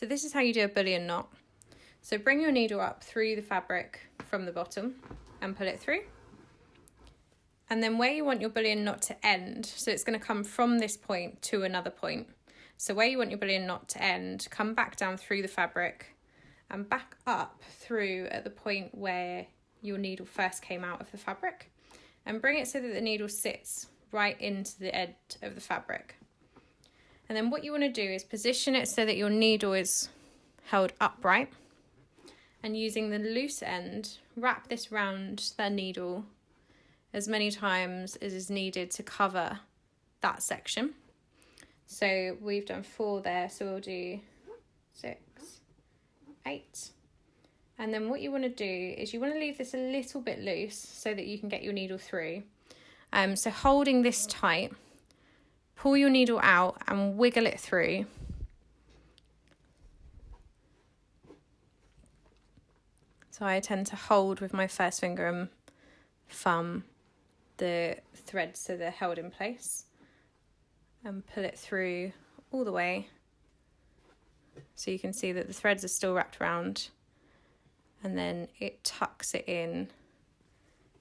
So this is how you do a bullion knot. So bring your needle up through the fabric from the bottom and pull it through. And then where you want your bullion knot to end, so it's going to come from this point to another point. So where you want your bullion knot to end, come back down through the fabric and back up through at the point where your needle first came out of the fabric, and bring it so that the needle sits right into the edge of the fabric. And then what you want to do is position it so that your needle is held upright, and using the loose end, wrap this round the needle as many times as is needed to cover that section. So we've done 4 there, so we'll do 6, 8. And then what you want to do is you want to leave this a little bit loose so that you can get your needle through. So holding this tight, pull your needle out and wiggle it through. So I tend to hold with my first finger and thumb the threads so they're held in place, and pull it through all the way so you can see that the threads are still wrapped around, and then it tucks it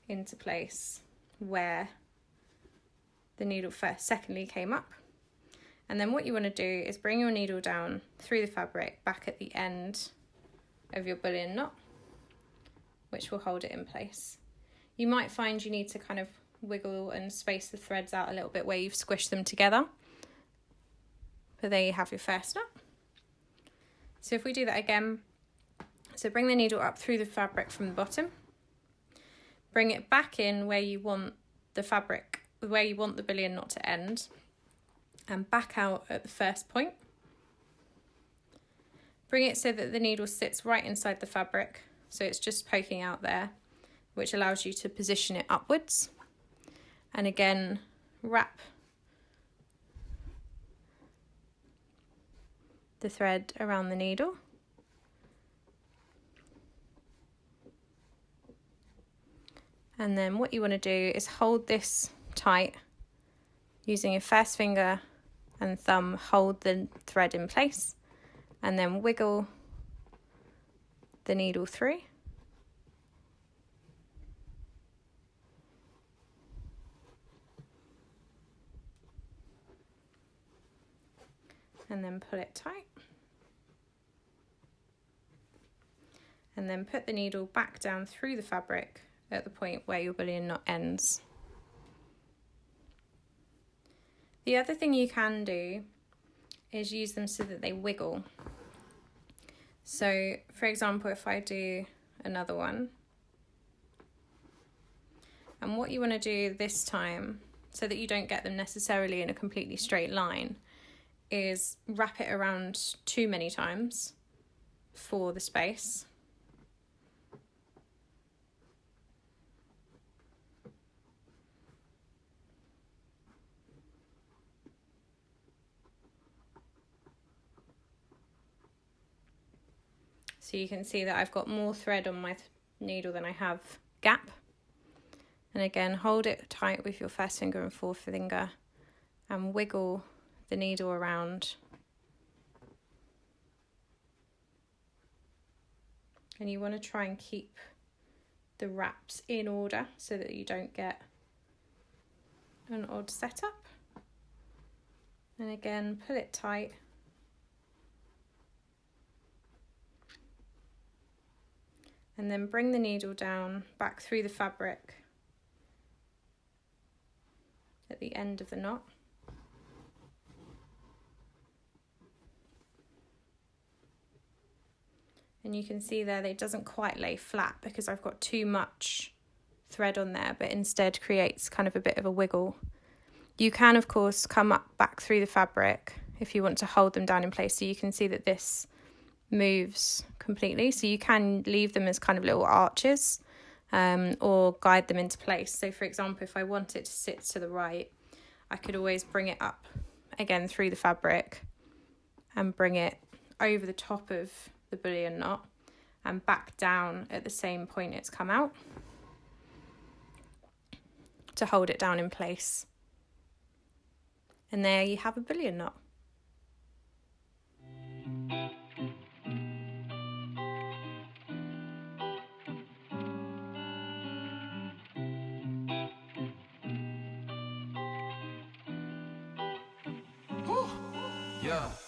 into place where the needle secondly came up. And then what you want to do is bring your needle down through the fabric back at the end of your bullion knot, which will hold it in place. You might find you need to kind of wiggle and space the threads out a little bit where you've squished them together. But there you have your first knot. So if we do that again, so bring the needle up through the fabric from the bottom, bring it back in where you want the fabric, where you want the bullion knot to end, and back out at the first point. Bring it so that the needle sits right inside the fabric, so it's just poking out there, which allows you to position it upwards. And again, wrap the thread around the needle. And then what you want to do is hold this tight using your first finger and thumb, hold the thread in place, and then wiggle the needle through. And then pull it tight. And then put the needle back down through the fabric at the point where your bullion knot ends. The other thing you can do is use them so that they wiggle. So for example, if I do another one, and what you want to do this time, so that you don't get them necessarily in a completely straight line, is wrap it around too many times for the space. So you can see that I've got more thread on my needle than I have gap. And again, hold it tight with your first finger and forefinger and wiggle the needle around. And you want to try and keep the wraps in order so that you don't get an odd setup. And again, pull it tight. And then bring the needle down back through the fabric at the end of the knot. And you can see there that it doesn't quite lay flat because I've got too much thread on there, but instead creates kind of a bit of a wiggle. You can of course come up back through the fabric if you want to hold them down in place, so you can see that this moves completely. So you can leave them as kind of little arches or guide them into place. So for example, if I want it to sit to the right, I could always bring it up again through the fabric and bring it over the top of the bullion knot and back down at the same point it's come out to hold it down in place. And there you have a bullion knot. Yeah.